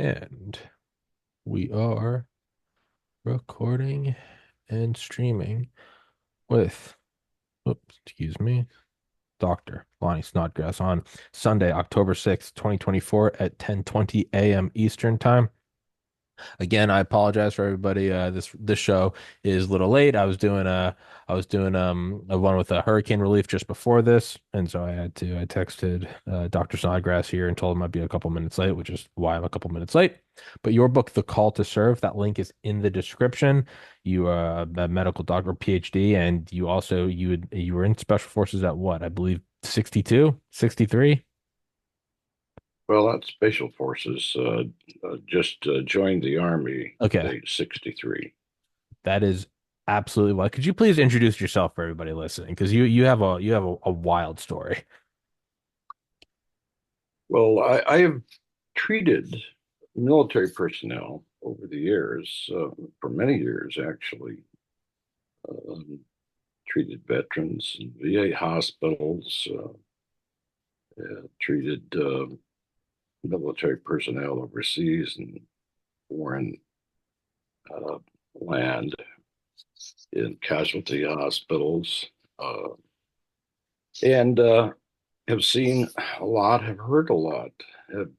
And we are recording and streaming with, oops, excuse me, Dr. Lanny Snodgrass on Sunday, October 6th, 2024 at 10:20 a.m. Eastern Time. Again, I apologize for everybody. This show is a little late. I was doing a one with a hurricane relief just before this, and so I texted Dr. Snodgrass here and told him I'd be a couple minutes late, which is why I'm a couple minutes late. But your book, The Call to Serve, that link is in the description. You are a medical doctor, PhD, and you were in special forces at what? I believe 62, 63. Well, not Special Forces. Just joined the Army at Okay. age 63. That is absolutely wild. Could you please introduce yourself for everybody listening? Because you have a wild story. Well, I have treated military personnel over the years, for many years actually. Um, Treated veterans in VA hospitals, treated military personnel overseas and foreign uh, land in casualty hospitals, uh, and have seen a lot, have heard a lot. Have,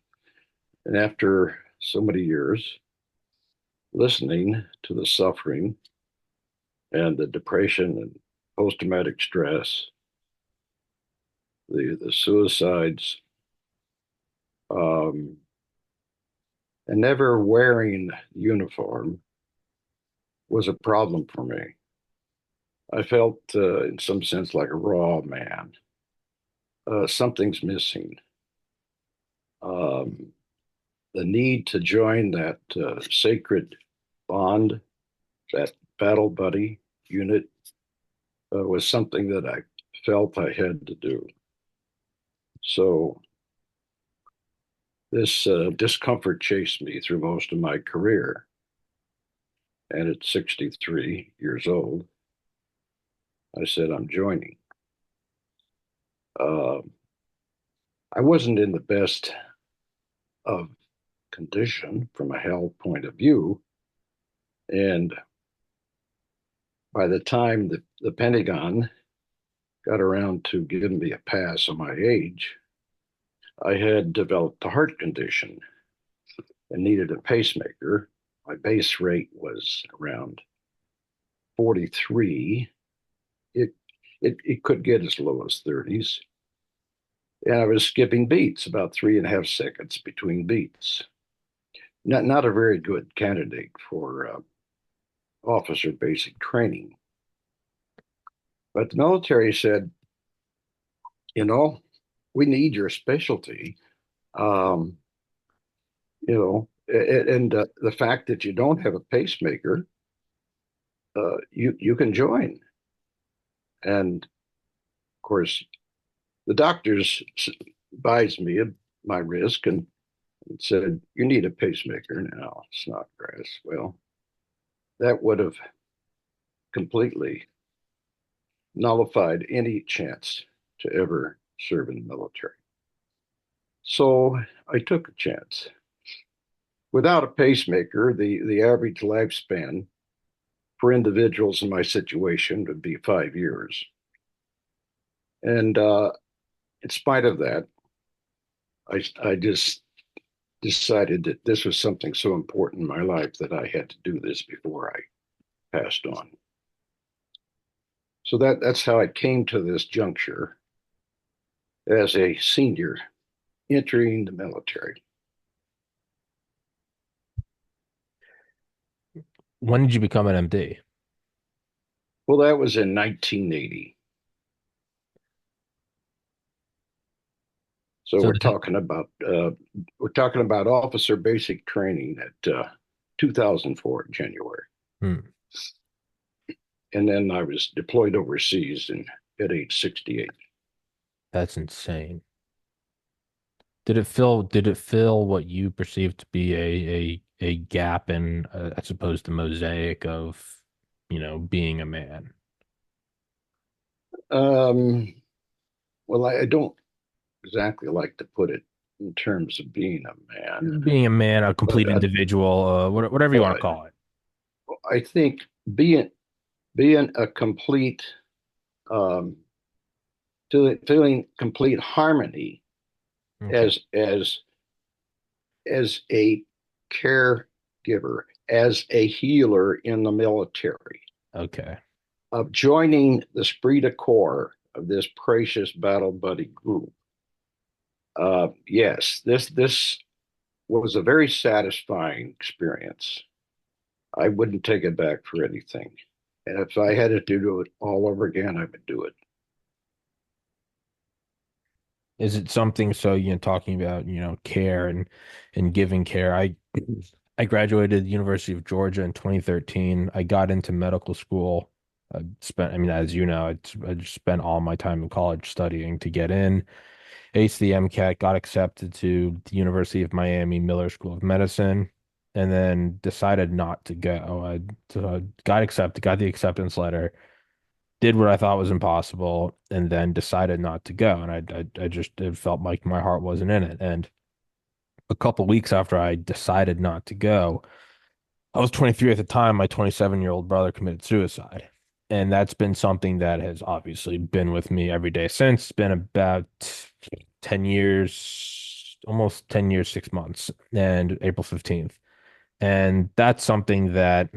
and after so many years listening to the suffering and the depression and post traumatic stress, the suicides, um, and never wearing uniform was a problem for me. I felt, in some sense, like a raw man. Something's missing. Um, the need to join that sacred bond, that battle buddy unit, was something that I felt I had to do. So this discomfort chased me through most of my career. And at 63 years old, I said, I'm joining. Uh, I wasn't in the best of condition from a health point of view. And by the time the Pentagon got around to giving me a pass on my age, I had developed a heart condition and needed a pacemaker. My base rate was around 43. It, it could get as low as 30s. And I was skipping beats, about 3.5 seconds between beats. Not a very good candidate for officer basic training. But the military said, you know, we need your specialty. Um, and the fact that you don't have a pacemaker, you can join. And of course, the doctors advised me of my risk and said, you need a pacemaker now, Snodgrass. Well, that would have completely nullified any chance to ever serve in the military. So I took a chance. Without a pacemaker, the average lifespan for individuals in my situation would be 5 years. And in spite of that, I just decided that this was something so important in my life that I had to do this before I passed on. So that's how I came to this juncture as a senior entering the military. When did you become an MD? Well, that was in 1980. So So we're talking about officer basic training at 2004 January, hmm, and then I was deployed overseas and at age 68. that's insane. Did it fill what you perceived to be a gap in, I suppose, the mosaic of, being a man? Um, well, I don't exactly like to put it in terms of being a man. Being a man, a But complete individual, whatever you want to call it. I think being being a complete um, feeling complete harmony Okay. as a caregiver, as a healer in the military, Okay. of joining the esprit de corps of this precious battle buddy group. Yes, this was a very satisfying experience. I wouldn't take it back for anything. And if I had to do it all over again, I would do it. Is it something so, talking about, care and giving care? I graduated the University of Georgia in 2013. I got into medical school. I mean, as you know, I just spent all my time in college studying to get in. Aced the MCAT, got accepted to the University of Miami Miller School of Medicine, and then decided not to go. I got accepted, got the acceptance letter, did what I thought was impossible, and then decided not to go. And I just it felt like my heart wasn't in it. And a couple weeks after I decided not to go, I was 23 at the time. My 27-year-old brother committed suicide. And that's been something that has obviously been with me every day since. It's been about 10 years, almost 10 years, 6 months, and April 15th. And that's something that,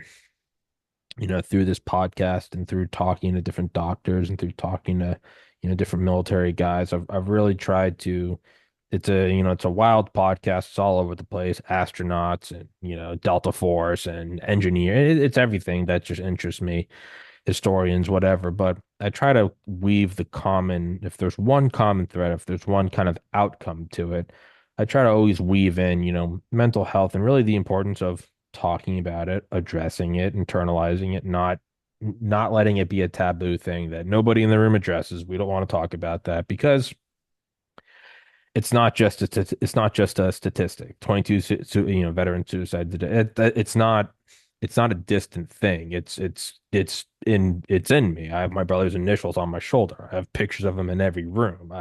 through this podcast and through talking to different doctors and through talking to, different military guys, I've really tried to. It's a wild podcast. It's all over the place. Astronauts and, Delta Force and engineer. It's everything that just interests me, historians, whatever. But I try to weave if there's one common thread, if there's one kind of outcome to it, I try to always weave in, mental health and really the importance of talking about it, addressing it, internalizing it, not letting it be a taboo thing that nobody in the room addresses. We don't want to talk about that because it's not just a statistic. 22 veteran suicide today. It's not a distant thing. It's in me. I have my brother's initials on my shoulder. I have pictures of him in every room.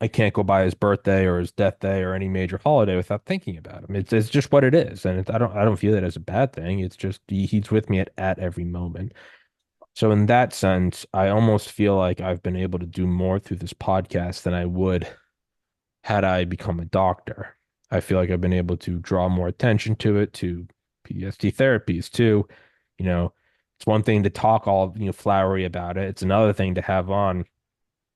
I can't go by his birthday or his death day or any major holiday without thinking about him. It's just what it is, and I don't feel it as a bad thing. It's just he's with me at every moment. So in that sense, I almost feel like I've been able to do more through this podcast than I would had I become a doctor. I feel like I've been able to draw more attention to it, to PTSD therapies too. You know, it's one thing to talk all, flowery about it. It's another thing to have on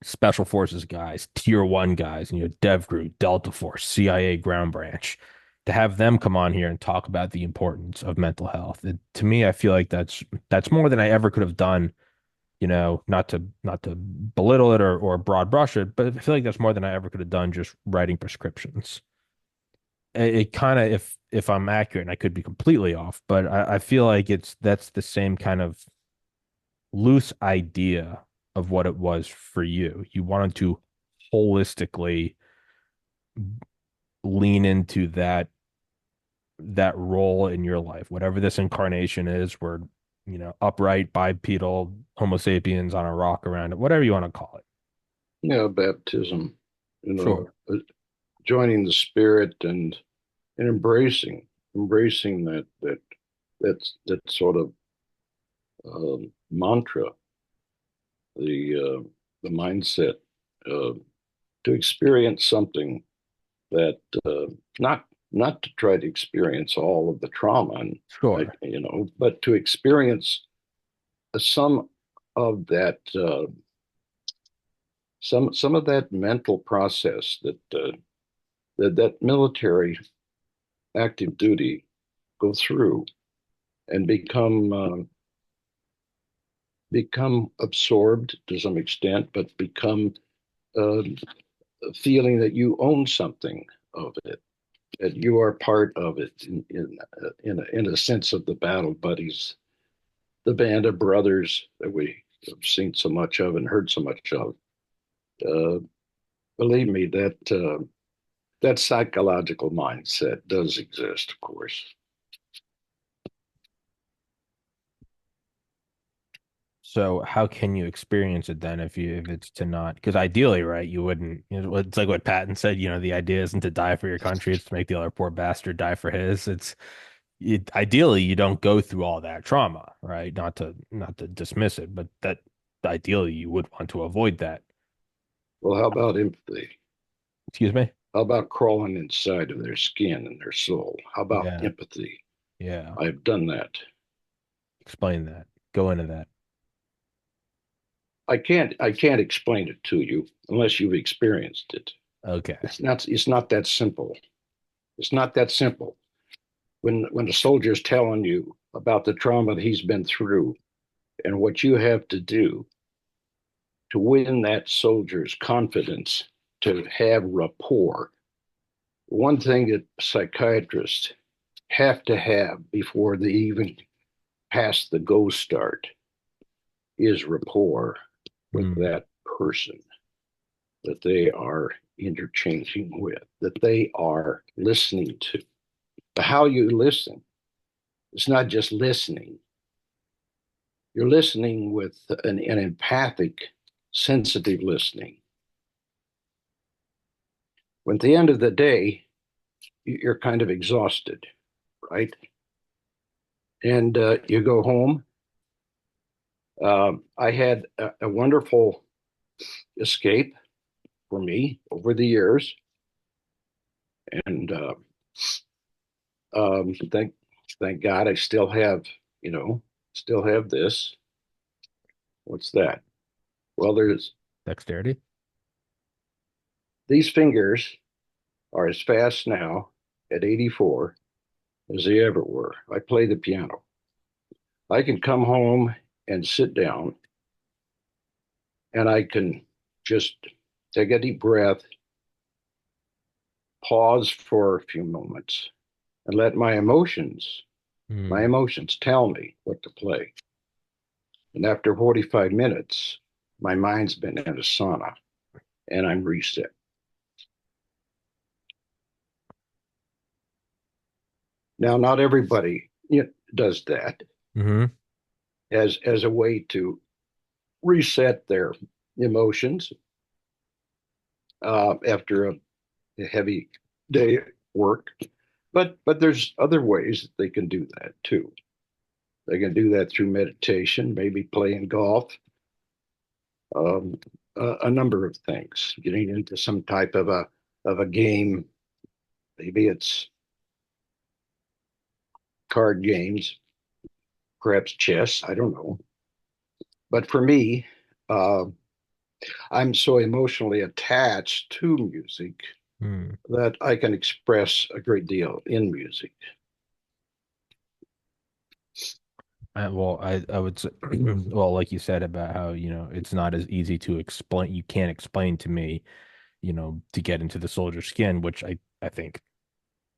special forces guys, tier one guys, Dev Group, Delta Force, CIA ground branch, to have them come on here and talk about the importance of mental health. To me, I feel like that's more than I ever could have done, not to belittle it or broad brush it, but I feel like that's more than I ever could have done just writing prescriptions. It kind of, if I'm accurate, and I could be completely off, but I feel like that's the same kind of loose idea of what it was for you. You wanted to holistically lean into that role in your life, whatever this incarnation is, we're, upright, bipedal, Homo sapiens on a rock around it, whatever you want to call it. Yeah, baptism, you know, Sure. joining the spirit and embracing that sort of mantra, the mindset uh, to experience something that not not to try to experience all of the trauma and Sure. but to experience some of that some of that mental process that military active duty go through and become absorbed to some extent, but become uh, feeling that you own something of it, that you are part of it in a sense of the battle buddies, the band of brothers that we have seen so much of and heard so much of. Uh, Believe me, that psychological mindset does exist, of course. So how can you experience it then if it's to not, because ideally, right, you wouldn't, it's like what Patton said, the idea isn't to die for your country, it's to make the other poor bastard die for his. Ideally you don't go through all that trauma, right? Not to dismiss it, but that ideally you would want to avoid that. Well, how about empathy? Excuse me? How about crawling inside of their skin and their soul? How about Yeah. empathy? Yeah. I've done that. Explain that. Go into that. I can't explain it to you unless you've experienced it. Okay. It's not that simple. It's not that simple. When a soldier's telling you about the trauma that he's been through and what you have to do to win that soldier's confidence, to have rapport. One thing that psychiatrists have to have before they even pass the go start is rapport with Mm, that person that they are interchanging with, that they are listening to. But how you listen, it's not just listening. You're listening with an empathic, sensitive listening. When at the end of the day, you're kind of exhausted, right? And you go home. I had a wonderful escape for me over the years, and thank God I still have this. What's that? Well, there's dexterity. these fingers are as fast now at 84 as they ever were. I play the piano. I can come home and sit down, and I can just take a deep breath, pause for a few moments, and let my Mm. emotions tell me what to play. And after 45 minutes, my mind's been in a sauna and I'm reset. Now, not everybody does that Hmm. as a way to reset their emotions after a heavy day at work. But there's other ways that they can do that too. They can do that through meditation, maybe playing golf, um, a number of things. Getting into some type of a game. Maybe it's card games, perhaps chess. I don't know. But for me, uh, I'm so emotionally attached to music Mm. that I can express a great deal in music. I would say, well, like you said about how, it's not as easy to explain. You can't explain to me, to get into the soldier's skin, which I think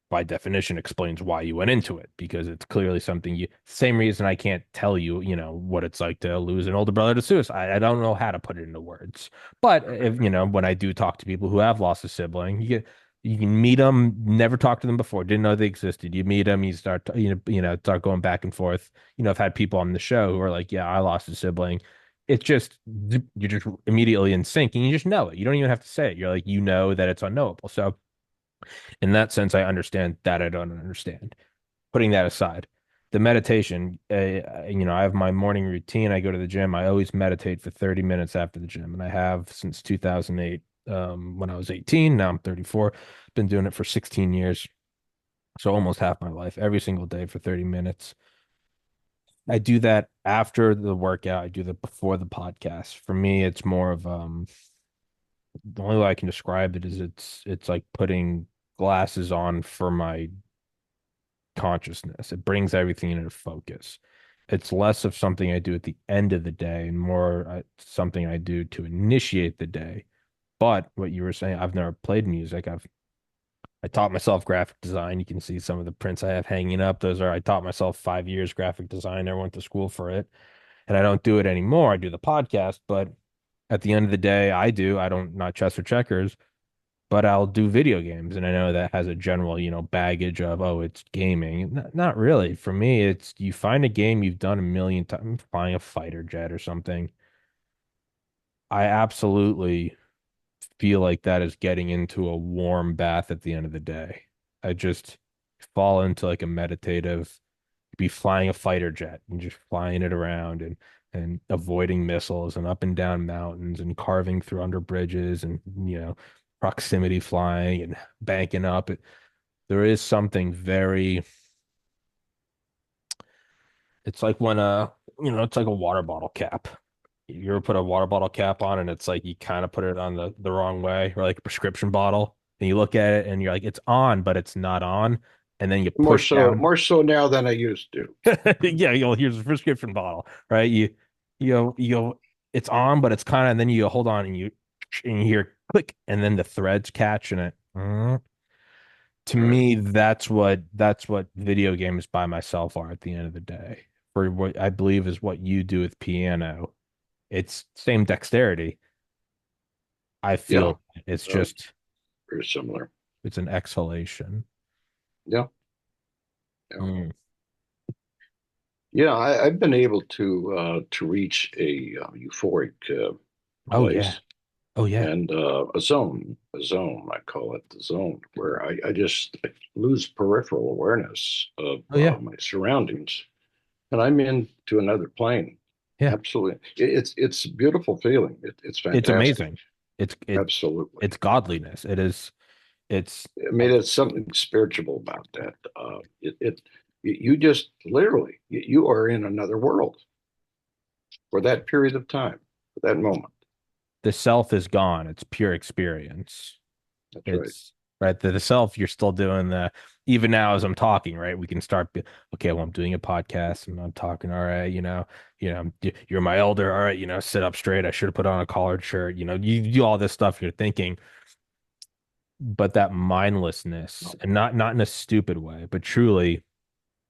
by definition explains why you went into it because it's clearly something same reason I can't tell you, what it's like to lose an older brother to suicide. I don't know how to put it into words. But if, when I do talk to people who have lost a sibling, you can meet them, never talked to them before, didn't know they existed. You meet them, you start, start going back and forth. I've had people on the show who are like, yeah, I lost a sibling. It's just, you're just immediately in sync and you just know it. You don't even have to say it. You're like, that it's unknowable. So, in that sense, I understand that I don't understand. Putting that aside, the meditation, I have my morning routine. I go to the gym. I always meditate for 30 minutes after the gym, and I have since 2008. When I was 18, now I'm 34. Been doing it for 16 years, so almost half my life, every single day for 30 minutes. I do that after the workout. I do that before the podcast. For me, it's more of the only way I can describe it is it's like putting glasses on for my consciousness. It brings everything into focus. It's less of something I do at the end of the day and more something I do to initiate the day. But what you were saying, I've never played music. I taught myself graphic design. You can see some of the prints I have hanging up. I taught myself 5 years graphic design. I went to school for it. And I don't do it anymore. I do the podcast, but at the end of the day, I don't, not chess or checkers. but I'll do video games, and I know that has a general, baggage of, oh, it's gaming. Not really. For me, it's you find a game you've done a million times, flying a fighter jet or something. I absolutely feel like that is getting into a warm bath at the end of the day. I just fall into like a meditative, be flying a fighter jet and just flying it around and avoiding missiles and up and down mountains and carving through under bridges and proximity flying and banking up. There is something very, it's like when it's like a water bottle cap. You ever put a water bottle cap on and it's like you kind of put it on the wrong way, or like a prescription bottle, and you look at it and you're like, it's on, but it's not on. And then you push down. More so now than I used to. Yeah, here's a prescription bottle, right? You it's on, but it's kind of, and then you hold on and you hear click, and then the threads catch in it. To All right. me, that's what video games by myself are at the end of the day. For what I believe is what you do with piano. It's same dexterity. I Yeah. feel it's Uh, just Very similar. it's an exhalation. Yeah. Yeah. Mm. I've been able to reach a euphoric Oh yeah. place Oh yeah. and a zone. I call it the zone where I just lose peripheral awareness of Oh yeah. my surroundings, and I'm into another plane. Yeah. Absolutely, it's a beautiful feeling. It's It's fantastic. amazing. It's it Absolutely. it's godliness. It is it's I mean, it's something spiritual about that. You just literally you are in another world for that period of time, for that moment. the self is gone. It's pure experience. That's right. It's right. The self, you're still doing the, even now as I'm talking, right? We can start, okay, well, I'm doing a podcast and I'm talking, all right, you're my elder, all right, sit up straight. I should have put on a collared shirt. You do all this stuff you're thinking, but that mindlessness, and not in a stupid way, but truly,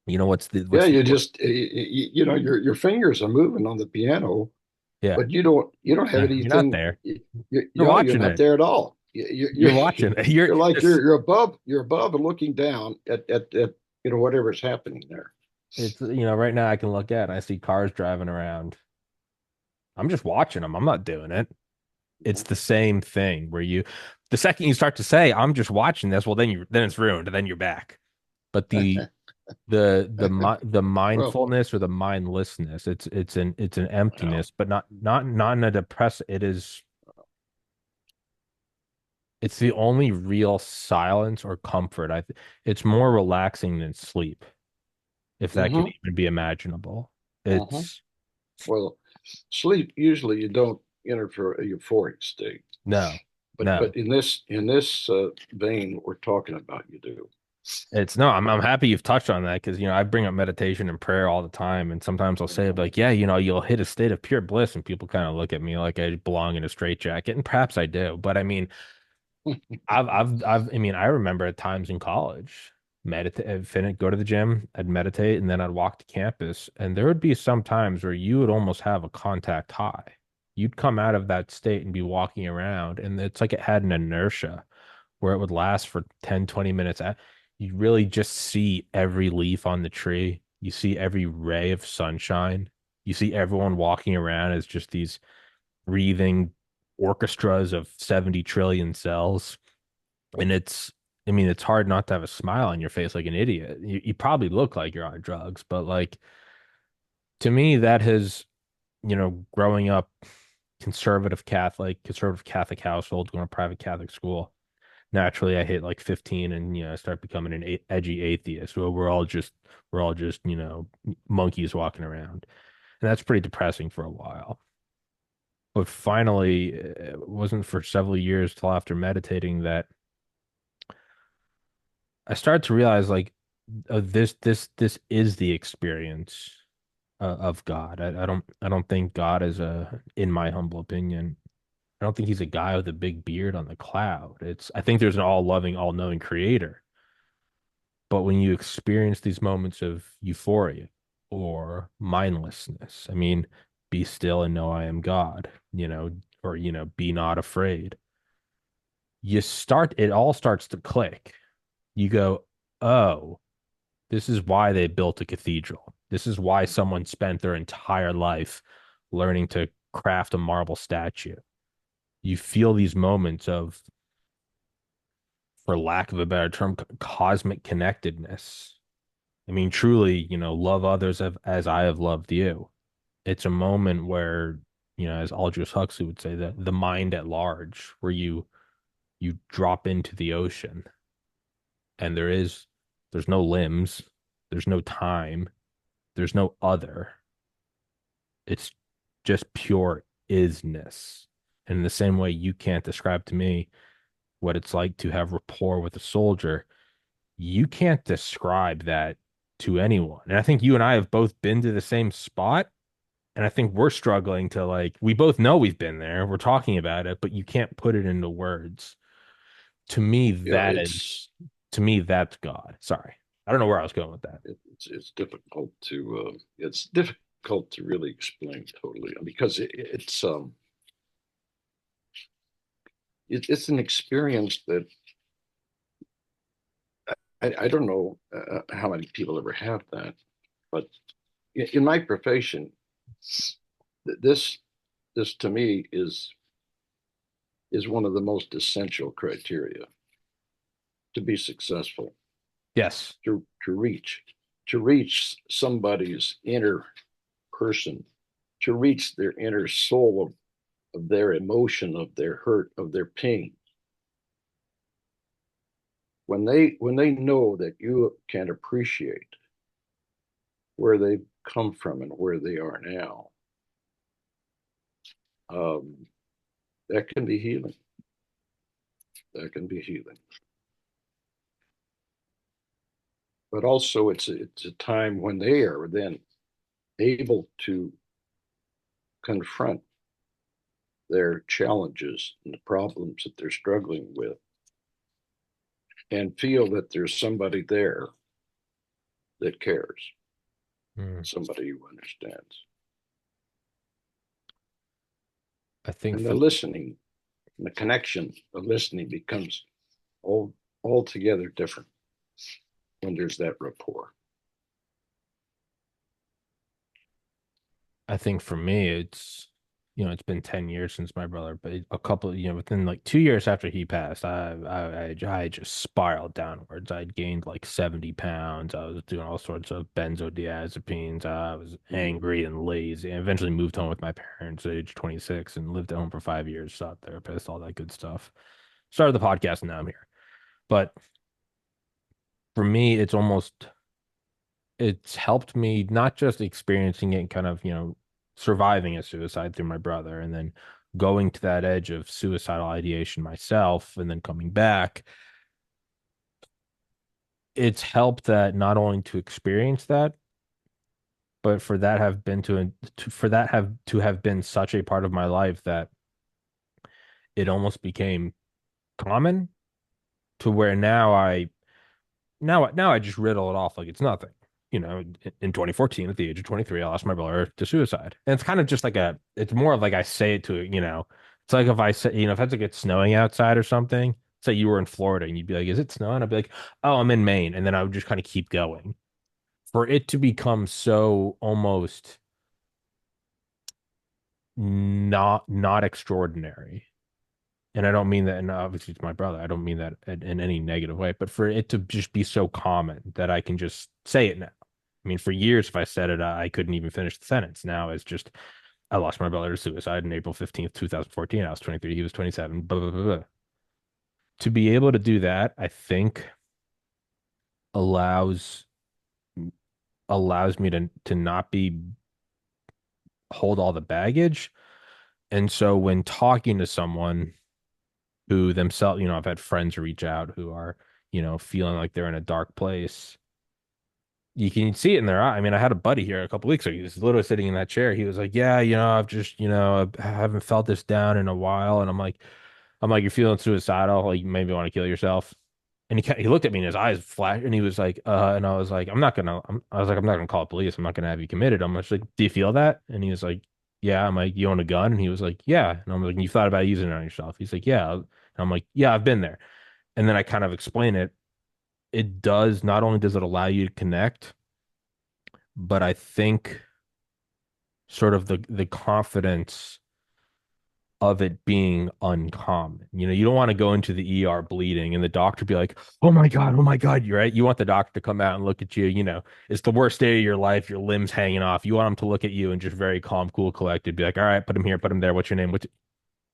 Yeah, what's the you just your fingers are moving on the piano, yeah, but you don't have you're not anything. there. You're You're watching not it. there at all. You're watching it. You're You're like this. you're above and looking down at whatever's happening there. It's right now I can look at and I see cars driving around. I'm just watching them. I'm not doing it. It's the same thing where the second you start to say, I'm just watching this, well, then it's ruined, and then you're back. But the Well, mindfulness or the mindlessness, it's an well, emptiness, but not in a depress. It's the only real silence or comfort. It's more relaxing than sleep, if that could hmm even be imaginable. hmm It's well, sleep usually you don't enter for a euphoric state, no, but no. in this vein we're talking about, you do. It's no, I'm happy you've touched on that because I bring up meditation and prayer all the time, and sometimes I'll say like, yeah, you'll hit a state of pure bliss, and people kind of look at me like I belong in a straitjacket, and perhaps I do, but I mean, I mean, I remember at times in college, meditate, finish, go to the gym, I'd meditate, and then I'd walk to campus, and there would be some times where you would almost have a contact high. You'd come out of that state and be walking around, and it's like it had an inertia where it would last for 10, 20 minutes. You really just see every leaf on the tree. You see every ray of sunshine. You see everyone walking around as just these breathing orchestras of 70 trillion cells. And I mean, it's hard not to have a smile on your face like an idiot. You probably look like you're on drugs, but like to me, that has, growing up conservative Catholic household, going to private Catholic school, naturally I hit like 15 and I start becoming an edgy atheist where we're all just monkeys walking around, and that's pretty depressing for a while. But finally, it wasn't for several years till after meditating that I started to realize like this is the experience of God. I don't think God is in my humble opinion, I don't think he's a guy with a big beard on the cloud. I think there's an all-loving, all-knowing creator. But when you experience these moments of euphoria or mindlessness, I mean, be still and know I am God, or be not afraid. it all starts to click. You go, oh, this is why they built a cathedral. This is why someone spent their entire life learning to craft a marble statue. You feel these moments of, for lack of a better term, cosmic connectedness. I mean, truly, love others as I have loved you. It's a moment where, as Aldous Huxley would say, the mind at large, where you drop into the ocean and there's no limbs, there's no time, there's no other. It's just pure isness. And in the same way you can't describe to me what it's like to have rapport with a soldier, you can't describe that to anyone. And I think you and I have both been to the same spot. And I think we're struggling to, like, we both know we've been there. We're talking about it, but you can't put it into words. To me, Yeah, that is, to me, that's God. Sorry. I don't know where I was going with that. it's difficult to really explain totally because it's an experience that I don't know how many people ever have that, but in my profession, this this to me is one of the most essential criteria to be successful, Yes. to reach somebody's inner person, to reach their inner soul of their emotion, of their hurt, of their pain. When they know that you can appreciate where they've come from and where they are now, um, that can be healing. That can be healing. But also, it's a time when they are then able to confront their challenges and the problems that they're struggling with and feel that there's somebody there that cares, Mm. somebody who understands. I think And the for listening, and the connection of listening becomes all altogether different when there's that rapport. I think for me, it's been 10 years since my brother, but a couple, within like 2 years after he passed, I just spiraled downwards. I'd gained like 70 pounds. I was doing all sorts of benzodiazepines. I was Mm-hmm. angry and lazy. I eventually moved home with my parents at age 26 and lived at home for 5 years, saw a therapist, all that good stuff. Started the podcast, and now I'm here. But for me, it's helped me not just experiencing it and kind of, surviving a suicide through my brother and then going to that edge of suicidal ideation myself and then coming back. It's helped that not only to experience that, but for that have been for that have to have been such a part of my life that it almost became common to where now I just riddle it off like it's nothing. In 2014, at the age of 23, I lost my brother to suicide. And it's kind of just it's more of like I say it to, it's like if I say, if it's like it's snowing outside or something, say you were in Florida and you'd be like, is it snowing? I'd be like, oh, I'm in Maine. And then I would just kind of keep going. For it to become so almost not extraordinary. And I don't mean that, and obviously it's my brother. I don't mean that in any negative way, but for it to just be so common that I can just say it now. I mean, for years, if I said it, I couldn't even finish the sentence. Now it's just, I lost my brother to suicide on April 15th, 2014. I was 23, he was 27, blah, blah, blah, blah. To be able to do that, I think allows allows me to not be hold all the baggage. And so when talking to someone who themselves, I've had friends reach out who are, feeling like they're in a dark place. You can see it in their eye. I mean, I had a buddy here a couple weeks ago. He was literally sitting in that chair. He was like, "Yeah, I've just, I haven't felt this down in a while." And I'm like, "You're feeling suicidal? Like, you maybe want to kill yourself?" And he looked at me and his eyes flashed, and he was like, and I was like, I was like, I'm not gonna call the police. I'm not gonna have you committed. I'm just like, "Do you feel that?" And he was like, "Yeah." I'm like, "You own a gun?" And he was like, "Yeah." And I'm like, "You thought about using it on yourself?" He's like, "Yeah." And I'm like, yeah, I've been there. And then I kind of explain it. It does, not only does it allow you to connect, but I think sort of the confidence of it being uncommon. You know, you don't want to go into the ER bleeding and the doctor be like, oh my God, you're right. You want the doctor to come out and look at you. You know, it's the worst day of your life. Your limbs hanging off. You want him to look at you and just very calm, cool, collected, be like, all right, put him here, put him there. What's your name?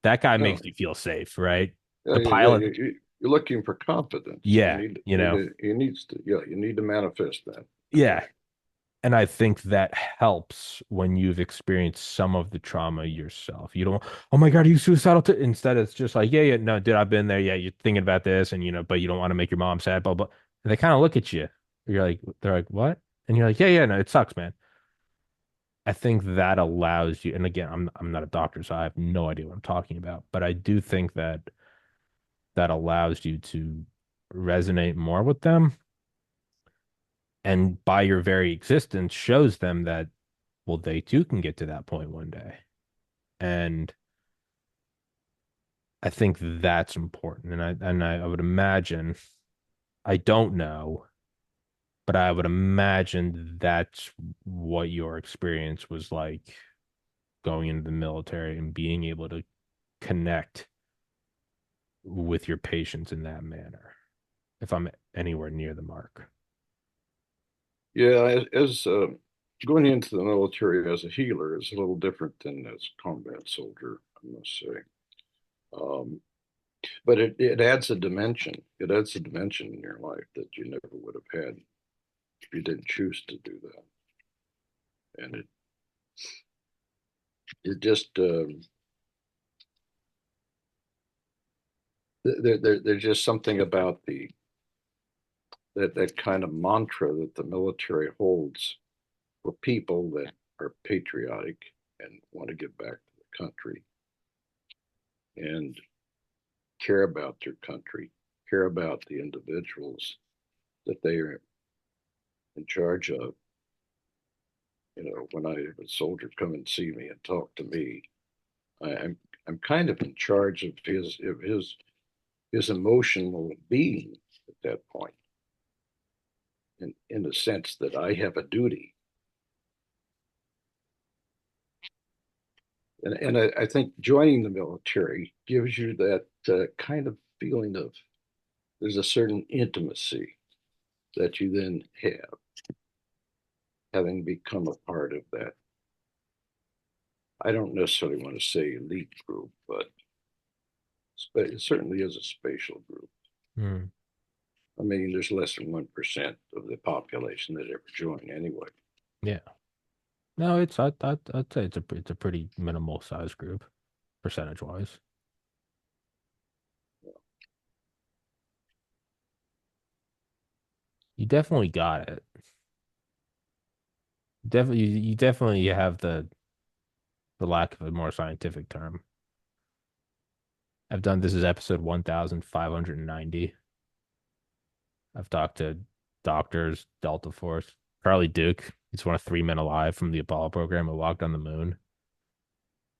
That guy No, makes you feel safe, right? yeah, The yeah, pilot, you're looking for confidence. yeah, you know, You needs to, yeah, you need to manifest that. yeah. Yeah, And I think that helps when you've experienced some of the trauma yourself. You don't, oh my God, are you suicidal? Instead, it's just like, yeah, yeah, no, dude, I've been there. Yeah, you're thinking about this, and you know, but you don't want to make your mom sad, blah, blah. And they kind of look at you. You're like, they're like, what? And you're like, yeah, yeah, no, it sucks, man. I think that allows you, and again, I'm not a doctor, so I have no idea what I'm talking about, but I do think that that allows you to resonate more with them, and by your very existence shows them that, well, they too can get to that point one day. And I think that's important. And I would imagine, I don't know, but I would imagine that's what your experience was like going into the military and being able to connect with your patients in that manner, if I'm anywhere near the mark. yeah. As going into the military as a healer is a little different than as a combat soldier, I must say. Um, but it adds a dimension. It adds a dimension in your life that you never would have had if you didn't choose to do that. And it just there's just something about the that kind of mantra that the military holds for people that are patriotic and want to give back to the country and care about their country, care about the individuals that they are in charge of. You know, when I have a soldier come and see me and talk to me, I'm kind of in charge of his emotional being at that point, in the sense that I have a duty. And I think joining the military gives you that kind of feeling of there's a certain intimacy that you then have, having become a part of that. I don't necessarily want to say elite group, but it certainly is a spatial group. Hmm. I mean, there's less than 1% of the population that ever join anyway. Yeah. No, I'd say it's a pretty minimal size group, percentage wise. You definitely got it. Definitely, you definitely have the lack of a more scientific term. I've done this is episode 1590. I've talked to doctors, Delta Force, Charlie Duke. He's one of three men alive from the Apollo program who walked on the moon.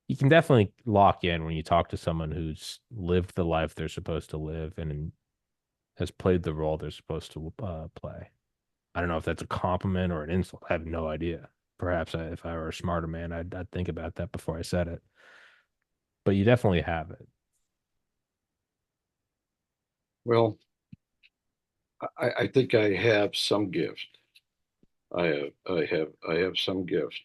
You can definitely lock in when you talk to someone who's lived the life they're supposed to live and has played the role they're supposed to play. I don't know if that's a compliment or an insult. I have no idea. Perhaps if I were a smarter man, I'd think about that before I said it. But you definitely have it. Well, I think I have some gift. I have some gift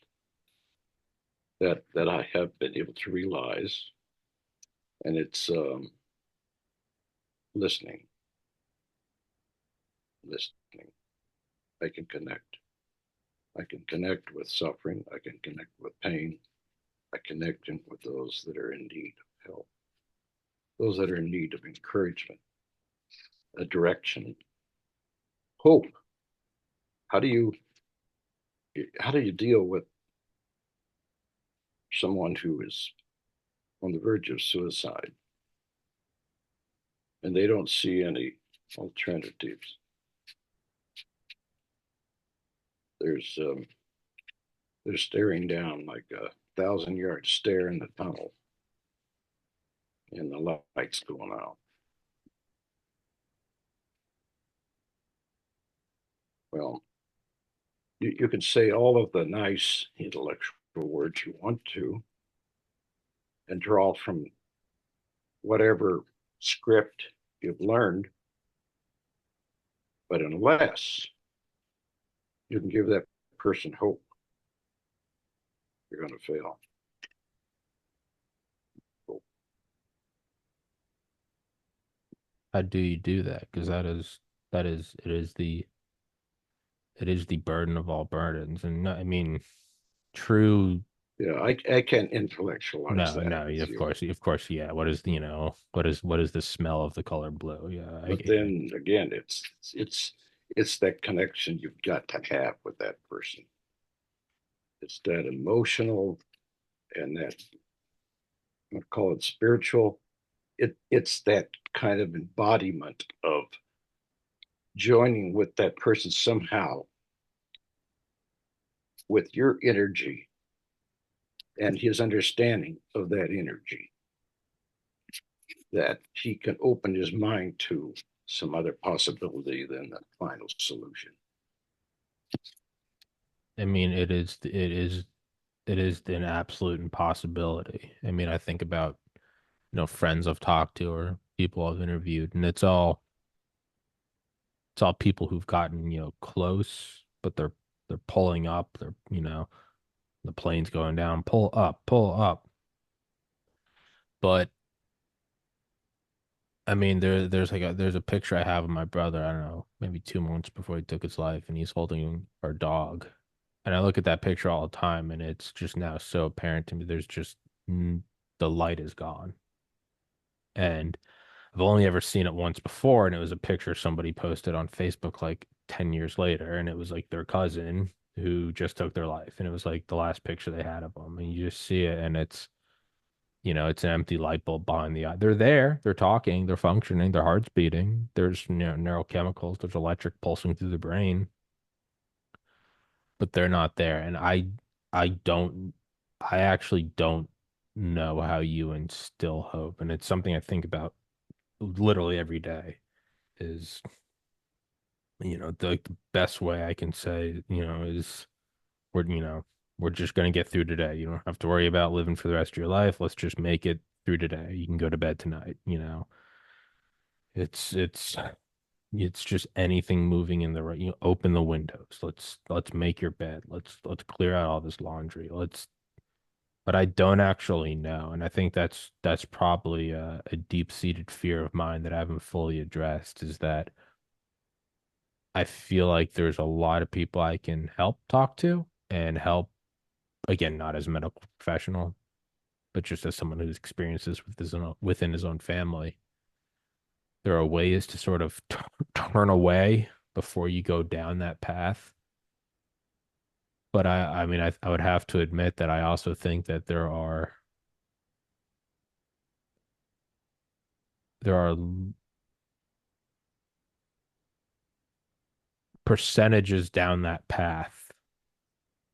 that I have been able to realize, and it's listening. Listening. I can connect. I can connect with suffering. I can connect with pain. I connect with those that are in need of help, those that are in need of encouragement, a direction, hope. How do you how do you deal with someone who is on the verge of suicide and they don't see any alternatives? There's they're staring down like a 1,000 yard stare in the tunnel, and the lights going out. Well, you can say all of the nice intellectual words you want to and draw from whatever script you've learned, but unless you can give that person hope, you're going to fail. How do you do that? Because that is it is the burden of all burdens. And I mean, true. Yeah, I can't intellectualize No, that no, with you. of course, yeah. What is, what is the smell of the color blue? Yeah, But then again, it's that connection you've got to have with that person. It's that emotional and that I call it spiritual. It's that kind of embodiment of joining with that person somehow with your energy and his understanding of that energy, that he can open his mind to some other possibility than the final solution. I mean, it is an absolute impossibility. I mean, I think about, friends I've talked to or people I've interviewed, and it's all people who've gotten, close, but they're pulling up, the plane's going down, pull up, pull up. But I mean, there's a picture I have of my brother, I don't know, maybe 2 months before he took his life, and he's holding our dog. And I look at that picture all the time, and it's just now so apparent to me. There's just the light is gone. And I've only ever seen it once before, and it was a picture somebody posted on Facebook like 10 years later, and it was like their cousin who just took their life. And it was like the last picture they had of them. And you just see it, and it's an empty light bulb behind the eye. They're there, they're talking, they're functioning, their heart's beating. There's, neurochemicals, there's electric pulsing through the brain, but they're not there. And I don't, I actually don't know how you instill hope. And it's something I think about literally every day is, the best way I can say, is we're, you know, we're just going to get through today. You don't have to worry about living for the rest of your life. Let's just make it through today. You can go to bed tonight. It's it's it's just anything moving in the right, open the windows. Let's make your bed. Let's clear out all this laundry. But I don't actually know. And I think that's probably a deep-seated fear of mine that I haven't fully addressed is that I feel like there's a lot of people I can help talk to and help, again, not as a medical professional, but just as someone who's experienced this within his own family. There are ways to sort of turn away before you go down that path. But I mean, I would have to admit that I also think that there are percentages down that path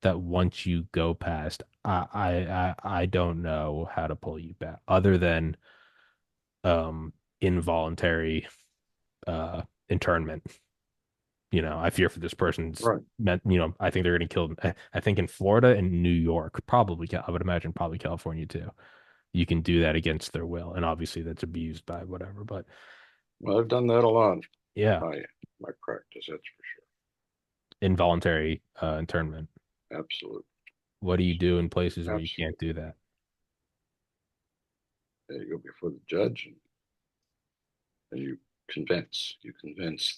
that once you go past, I don't know how to pull you back other than involuntary internment. I fear for this person's Right. meant, I think they're going to kill them. I think in Florida and New York, probably, I would imagine probably California too. You can do that against their will. And obviously that's abused by whatever. But Well, I've done that a lot in yeah, my practice, that's for involuntary internment. sure. Absolutely. What do you do in places where you can't Absolutely. do that? Yeah, you go before the judge and you convince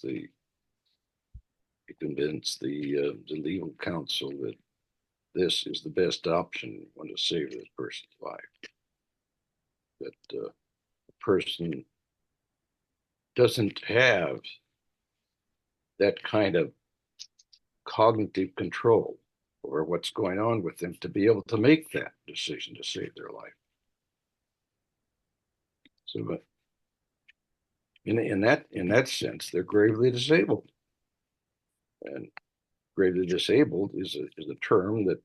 the legal counsel that this is the best option when to save this person's life. That the person doesn't have that kind of cognitive control over what's going on with them to be able to make that decision to save their life. So, but in that sense, they're gravely disabled, and gravely disabled is a term that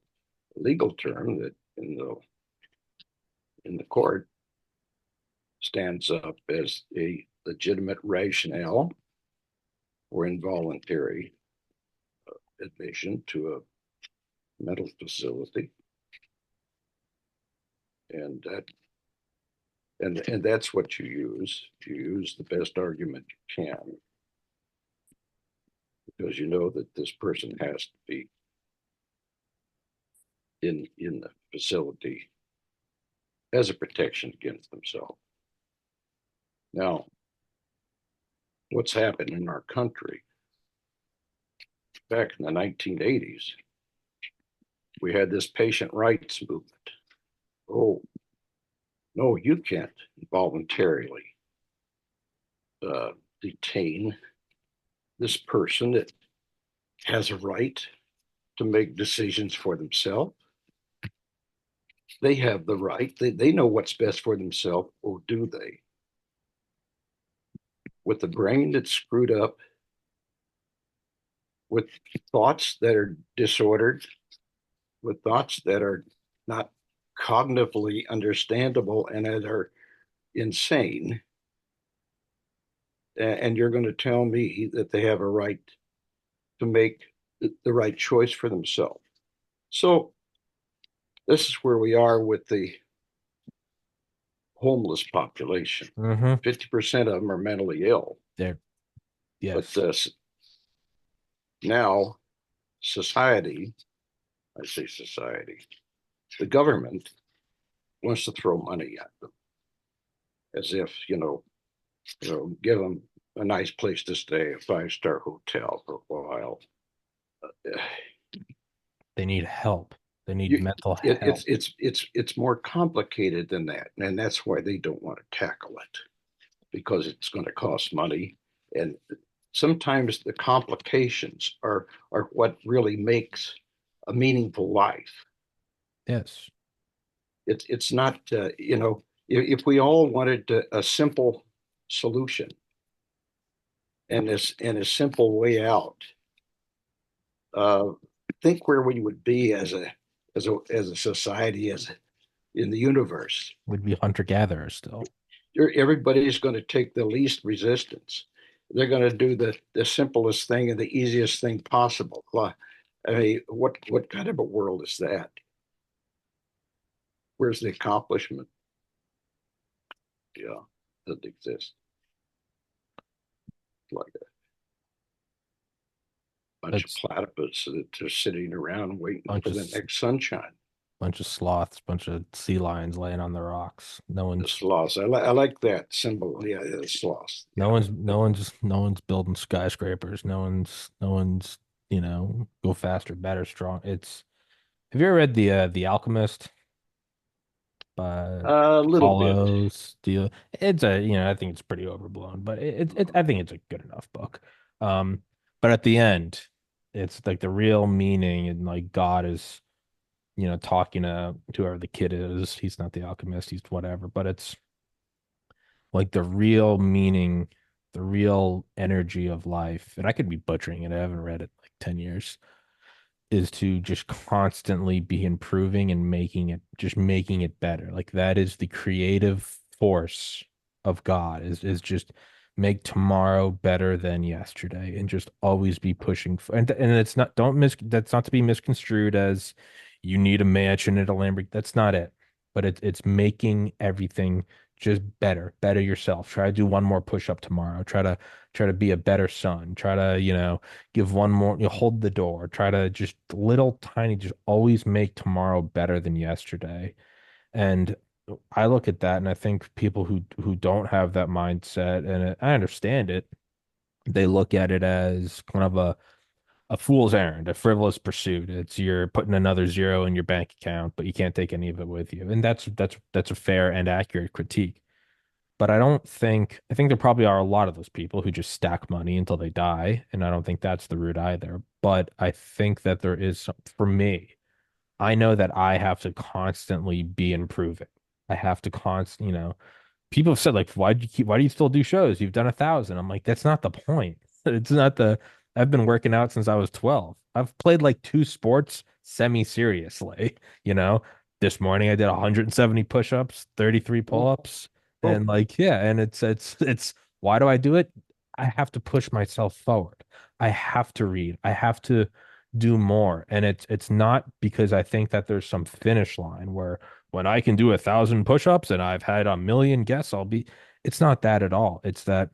a legal term that in the court stands up as a legitimate rationale for involuntary admission to a mental facility, and that's what you use. You use the best argument you can because you know that this person has to be in the facility as a protection against themselves. Now, what's happened in our country back in the 1980s, we had this patient rights movement. Oh, no, you can't voluntarily uh, detain this person that has a right to make decisions for themselves. They have the right, they know what's best for themselves, or do they? With the brain that's screwed up, with thoughts that are disordered, with thoughts that are not cognitively understandable and that are insane, and you're going to tell me that they have a right to make the right choice for themselves. So this is where we are with the homeless population. Mm-hmm. 50% of them are mentally ill. There. But Yes. now society, I say society, the government wants to throw money at them as if, give them a nice place to stay, a five-star hotel for a while. Uh, They need help. They need you, mental it, help. it's more complicated than that, and that's why they don't want to tackle it because it's going to cost money, and sometimes the complications are what really makes a meaningful life. Yes. It's not if we all wanted a simple solution and a simple way out, uh, think where we would be as a society as in the universe. We'd be hunter-gatherers still. Everybody's going to take the least resistance. They're going to do the simplest thing and the easiest thing possible. I mean, what kind of a world is that? Where's the accomplishment? Yeah, doesn't exist. Like a bunch of It's platypus that are sitting around a waiting bunch for of the next sunshine. sloths, bunch of sea lions laying on the rocks. The sloths. I like that symbol. Yeah, the sloths. Yeah. No one's building skyscrapers. No one's, go faster, better, strong. It's Have you ever read The Alchemist by A little bit. Paulo Steele? It's I think it's pretty overblown, but I think it's a good enough book. But at the end, it's like the real meaning and like God is, talking to whoever the kid is. He's not the alchemist, he's whatever, but it's like the real meaning, the real energy of life. And I could be butchering it. I haven't read it like 10 years. Is to just constantly be improving and making it better. Like that is the creative force of God is just make tomorrow better than yesterday and just always be pushing and it's not don't mis that's not to be misconstrued as you need a mansion and a Lamborghini. That's not it. But it's making everything just better yourself. Try to do one more push up tomorrow. Try to be a better son. Try to, give one more, hold the door. Try to just little tiny, just always make tomorrow better than yesterday. And I look at that and I think people who don't have that mindset, and I understand it, they look at it as kind of a fool's errand, a frivolous pursuit. It's you're putting another zero in your bank account, but you can't take any of it with you. And that's a fair and accurate critique. But I think there probably are a lot of those people who just stack money until they die. And I don't think that's the route either. But I think that there is for me, I know that I have to constantly be improving. I have to people have said like, why do you still do shows? You've done 1,000. I'm like, that's not the point. It's not I've been working out since I was 12. I've played like two sports semi-seriously, you know. This morning I did 170 push-ups, 33 Oh, pull-ups, oh, and like, yeah, and it's why do I do it? I have to push myself forward. I have to read. I have to do more. And it's not because I think that there's some finish line where when I can do 1,000 push-ups and I've had a million guests, I'll be. It's not that at all. It's that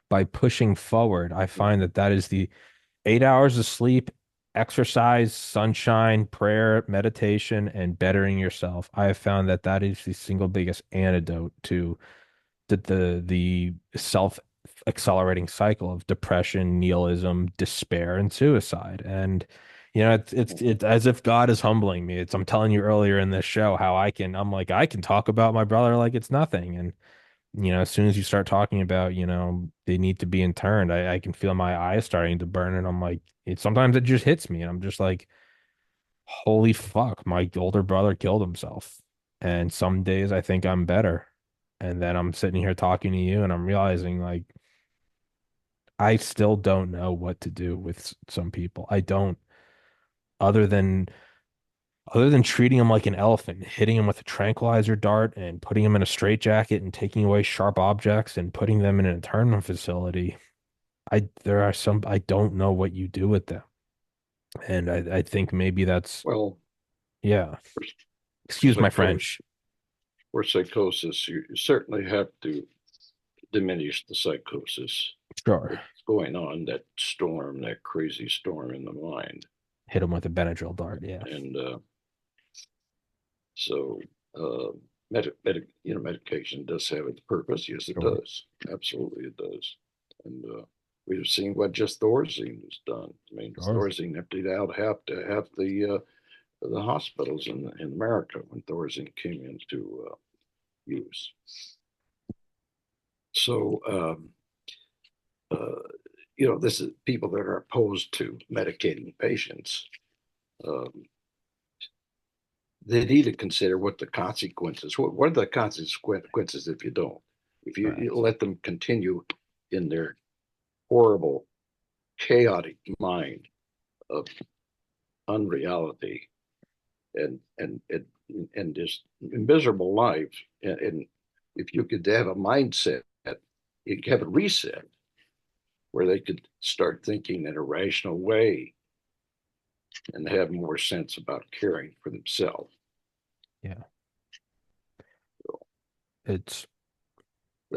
by pushing forward, I find that that is the 8 hours of sleep, exercise, sunshine, prayer, meditation, and bettering yourself. I have found that that is the single biggest antidote to the self accelerating cycle of depression, nihilism, despair, and suicide. And it's as if God is humbling me. It's I'm telling you earlier in this show how I'm like I can talk about my brother like it's nothing. And as soon as you start talking about, they need to be interned, I can feel my eyes starting to burn, and I'm like, sometimes it just hits me, and I'm just like, holy fuck, my older brother killed himself. And some days I think I'm better. And then I'm sitting here talking to you and I'm realizing like I still don't know what to do with some people. I don't, other than treating them like an elephant, hitting them with a tranquilizer dart and putting them in a straitjacket and taking away sharp objects and putting them in an internment facility. There are some I don't know what you do with them. And I think maybe that's Well, yeah. for Excuse my psychosis, French. psychosis, you certainly have to diminish the psychosis Sure. that's going on, that storm, that crazy storm in the mind. Hit him with a Benadryl dart. Yeah. And so, medication does have its purpose. Yes, it Sure. does. Absolutely, it does. And we've seen what just Thorazine has done. I mean, Sure. Thorazine emptied out half the hospitals in America when Thorazine came into use. So, uh, this is people that are opposed to medicating patients. Um, they need to consider what the consequences. What are the consequences if you don't? If you Correct. let them continue in their horrible, chaotic mind of unreality and this miserable life, and if you could have a mindset, you could have a reset where they could start thinking in a rational way and have more sense about caring for themselves. Yeah. It's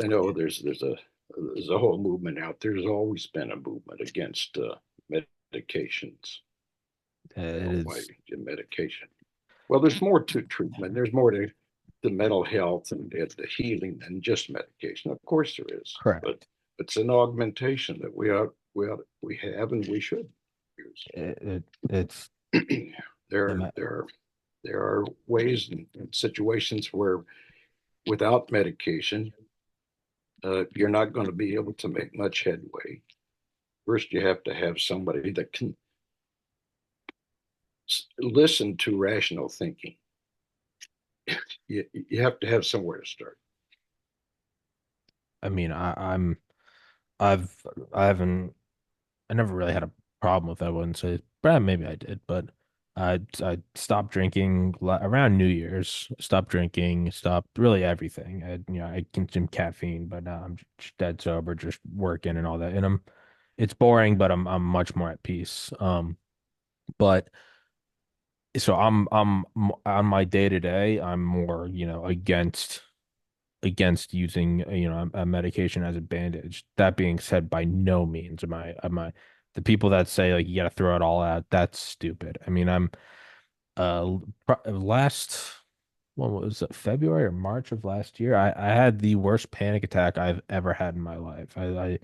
I know there's a whole movement out there. There's always been a movement against medications. it Why is medication? Well, there's more to treatment. There's more to the mental health and the healing than just medication. Of course, there is, but correct. it's an augmentation that we have and we should use. It's there the there there are ways and situations where without medication, you're not going to be able to make much headway. First, you have to have somebody that can listen to rational thinking. You have to have somewhere to start. I mean, I've I haven't I never really had a problem with that. I wouldn't say, but maybe I did, but I stopped drinking around New Year's. Stopped drinking, stopped really everything. I consume caffeine, but now I'm just dead sober, just working and all that. And it's boring, but I'm much more at peace. But so on my day to day, I'm more, against using a medication as a bandage. That being said, by no means am I the people that say like you got to throw it all out. That's stupid. I mean, I'm last what was it, February or March of last year? I had the worst panic attack I've ever had in my life. I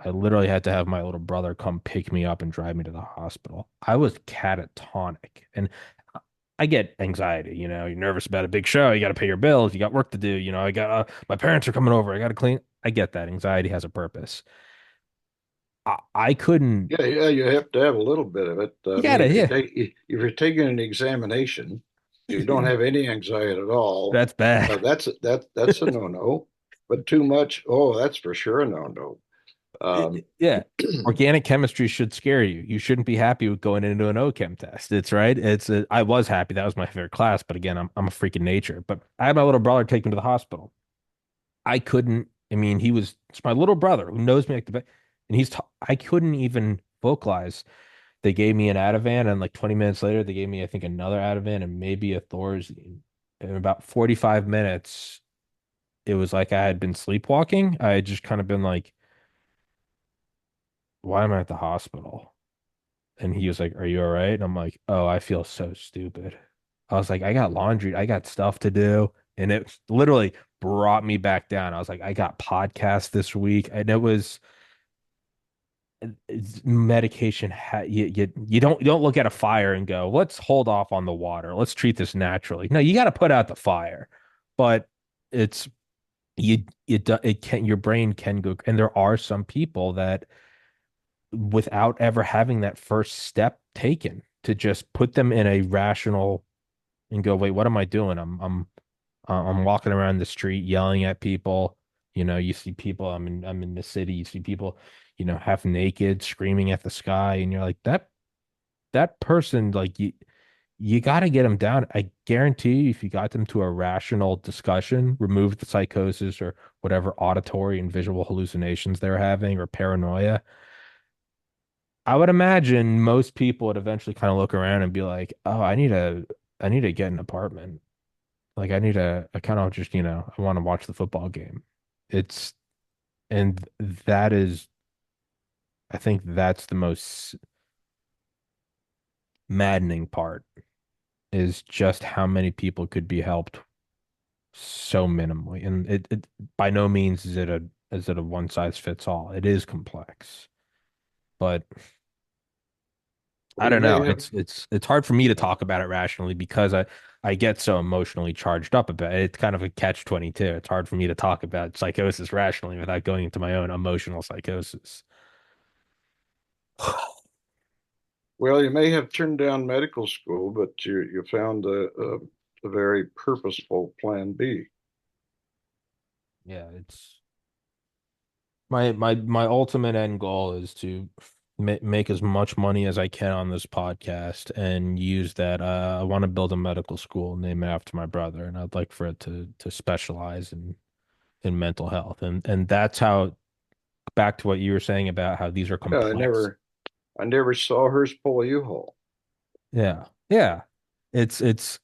literally had to have my little brother come pick me up and drive me to the hospital. I was catatonic, and I get anxiety. You're nervous about a big show. You got to pay your bills. You got work to do. I got my parents are coming over. I got to clean. I get that. Anxiety has a purpose. I couldn't. Yeah, you have to have a little bit of it. You I gotta, mean, yeah. if you're taking an examination, you don't have any anxiety at all. That's bad. That's a no-no. But too much, oh, that's for sure a no-no. Yeah. Organic chemistry should scare you. You shouldn't be happy with going into an OChem test. It's right. I was happy. That was my favorite class. But again, I'm a freak of nature. But I had my little brother take me to the hospital. I couldn't. I mean, it's my little brother who knows me like the best, and I couldn't even vocalize. They gave me an Ativan, and like 20 minutes later, they gave me, I think, another Ativan and maybe a Thorazine. In about 45 minutes, it was like I had been sleepwalking. I had just kind of been like, why am I at the hospital? And he was like, are you all right? And I'm like, oh, I feel so stupid. I was like, I got laundry, I got stuff to do. And it literally brought me back down. I was like, I got podcasts this week. And it was medication. You don't look at a fire and go, let's hold off on the water. Let's treat this naturally. No, you got to put out the fire. But it's it can your brain can go, and there are some people that without ever having that first step taken to just put them in a rational and go, wait, what am I doing? I'm walking around the street yelling at people. You see people, I'm in the city, you see people, half naked, screaming at the sky, and you're like, that person, like you got to get them down. I guarantee you, if you got them to a rational discussion, remove the psychosis or whatever auditory and visual hallucinations they're having or paranoia, I would imagine most people would eventually kind of look around and be like, "Oh, I need to get an apartment. Like I kind of just, I want to watch the football game." It's and that is I think that's the most maddening part is just how many people could be helped so minimally. And it by no means is it a one size fits all. It is complex. But I Well, you don't may know. have, It's hard for me to talk about it rationally because I get so emotionally charged up about it. It's kind of a catch 22. It's hard for me to talk about psychosis rationally without going into my own emotional psychosis. well, you may have turned down medical school, but you found a very purposeful plan B. Yeah, it's my ultimate end goal is to make as much money as I can on this podcast and use that. I want to build a medical school, name it after my brother, and I'd like for it to specialize in mental health, and that's how back to what you were saying about how these are Yeah, complex. I never saw hers pull a U-Haul. Yeah. Yeah. It's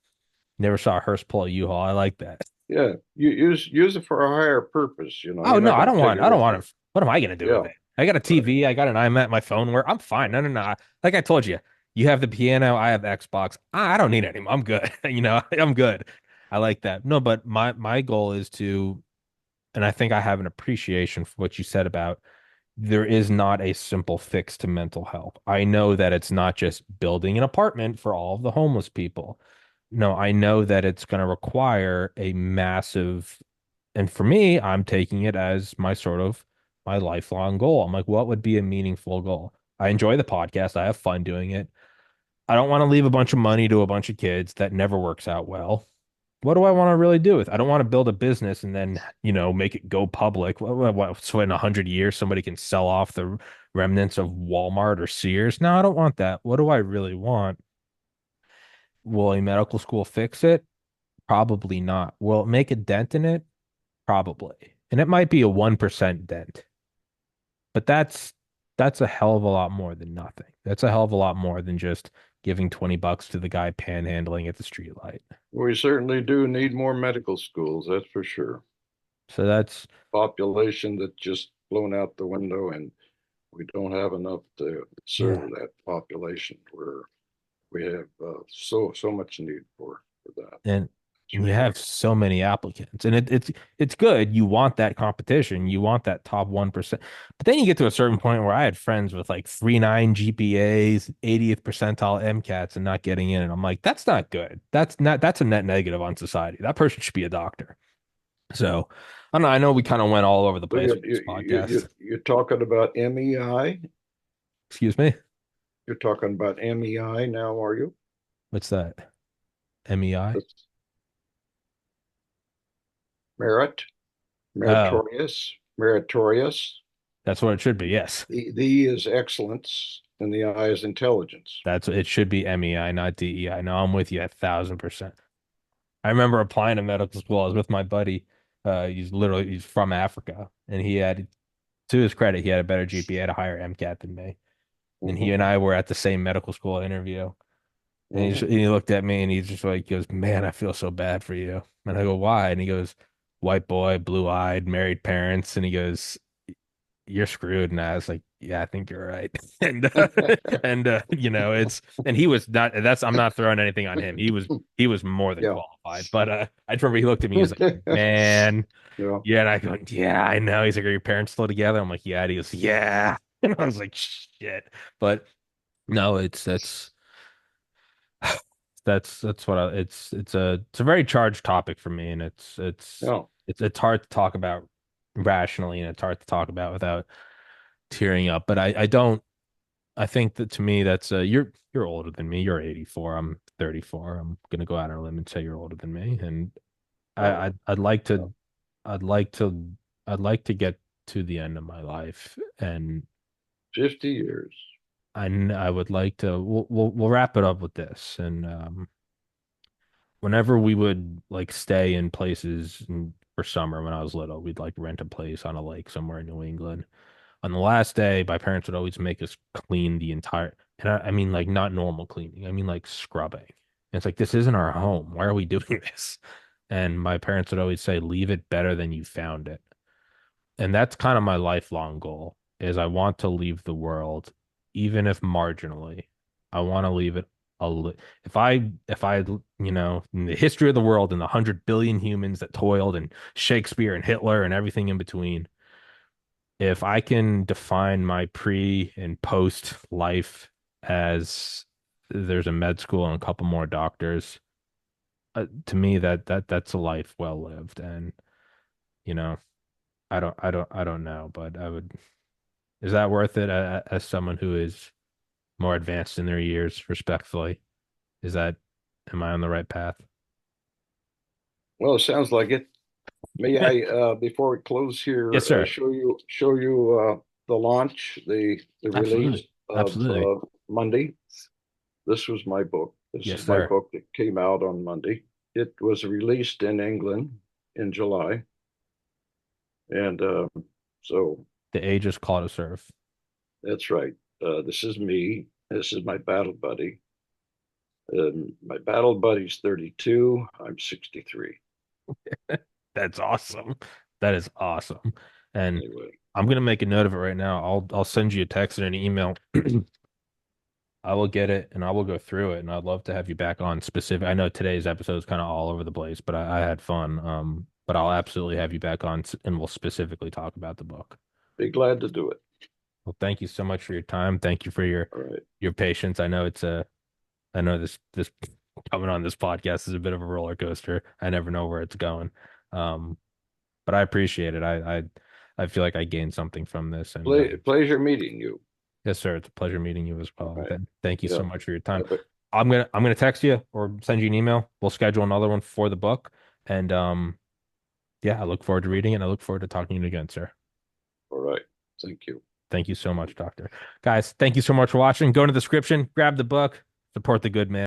never saw a hearse pull a U-Haul. I like that. Yeah, you use it for a higher purpose. Oh You're no, not I going don't to take want it I don't with want you. to what am I gonna do with Yeah, it? I got a right. TV, I got an iMac, my phone work. I'm fine. No, no, no. Like I told you, you have the piano, I have Xbox. I don't need any more. I'm good. I'm good. I like that. No, but my goal is to, and I think I have an appreciation for what you said about there is not a simple fix to mental health. I know that it's not just building an apartment for all of the homeless people. No, I know that it's going to require a massive, and for me, I'm taking it as my lifelong goal. I'm like, what would be a meaningful goal? I enjoy the podcast. I have fun doing it. I don't want to leave a bunch of money to a bunch of kids. That never works out well. What do I want to really do with it? I don't want to build a business and then, make it go public. So in 100 years, somebody can sell off the remnants of Walmart or Sears. No, I don't want that. What do I really want? Will a medical school fix it? Probably not. Will it make a dent in it? Probably. And it might be a 1% dent, but that's a hell of a lot more than nothing. That's a hell of a lot more than just giving $20 to the guy panhandling at the street light. We certainly do need more medical schools, that's for sure. So that's Population that just blown out the window, and we don't have enough to yeah. serve that population where we have so much need for that. and It's and you have ridiculous. so many applicants, and it's good. You want that competition, you want that top 1%. But then you get to a certain point where I had friends with like 3.9 GPAs, 80th percentile MCATs, and not getting in. And I'm like, that's not good. That's a net negative on society. That person should be a doctor. So I don't know. I know we kind of went all over the So place with this podcast. you're talking about MEI? Excuse me. You're talking about MEI now, are you? What's that? MEI? That's merit, Oh, meritorious. that's what it should be. Yes. The E is excellence, and the I is intelligence. It should be MEI, not DEI. No, I'm with you 1,000%. I remember applying to medical school. I was with my buddy. He's from Africa, and he had, to his credit, he had a better GPA, had a higher MCAT than me. and he Hmm. and I were at the same medical school interview. And Hmm. he looked at me and he's just like, he goes, "Man, I feel so bad for you." And I go, "Why?" And he goes, "White boy, blue-eyed, married parents." And he goes, "You're screwed." And I was like, "Yeah, I think you're right." And he was not, I'm not throwing anything on him. He was more than Yeah. qualified. But I just remember he looked at me, he was like, "Man." Yeah. Yeah, and I go, "Yeah, I know." He's like, "Are your parents still together?" I'm like, "Yeah." And he goes, "Yeah." And I was like, "Shit." But no, that's what it's a very charged topic for me, and Yeah. it's hard to talk about rationally, and it's hard to talk about without tearing up. But I don't I think that to me that's you're older than me. You're 84. I'm 34. I'm gonna go out on a limb and say you're older than me, and I Oh, I'd like yeah. to I'd like to I'd like to get to the end of my life, and 50 years. I would like to we'll wrap it up with this. And whenever we would like stay in places for summer when I was little, we'd like rent a place on a lake somewhere in New England. On the last day, my parents would always make us clean the entire, and I mean like not normal cleaning. I mean like scrubbing. And it's like, this isn't our home. Why are we doing this? And my parents would always say, leave it better than you found it. And that's kind of my lifelong goal is I want to leave the world, even if marginally. I want to leave it if I in the history of the world and the 100 billion humans that toiled and Shakespeare and Hitler and everything in between, if I can define my pre and post life as there's a med school and a couple more doctors, to me that's a life well lived. And you know, I don't know, but I would. Is that worth it as someone who is more advanced in their years, respectfully? Is that, am I on the right path? Well, it sounds like it. May I, before we close here, Yes, sir. show you the launch, the release Absolutely. of Absolutely. Monday. This was my book. This Yes, is my sir. book that came out on Monday. It was released in England in July, and so The age is call to serve. that's right. This is me. This is my battle buddy. My battle buddy's 32. I'm 63. That's awesome. That is awesome. And Anyway, I'm gonna make a note of it right now. I'll send you a text and an email. I will get it and I will go through it. And I'd love to have you back on specific. I know today's episode is kind of all over the place, but I had fun. But I'll absolutely have you back on and we'll specifically talk about the book. be glad to do it. Well, thank you so much for your time. Thank you for All right. your patience. I know I know this coming on this podcast is a bit of a roller coaster. I never know where it's going. Um, but I appreciate it. I feel like I gained something from this. And Pleasure meeting you. yes, sir, it's a pleasure meeting you as All well. And right. thank you so Yeah. much for your time. But I'm gonna text you or send you an email. We'll schedule another one for the book. And yeah, I look forward to reading it. And I look forward to talking to you again, sir. all right. Thank you. Thank you so much, Doctor. Guys, thank you so much for watching. Go in the description, grab the book, support the good man.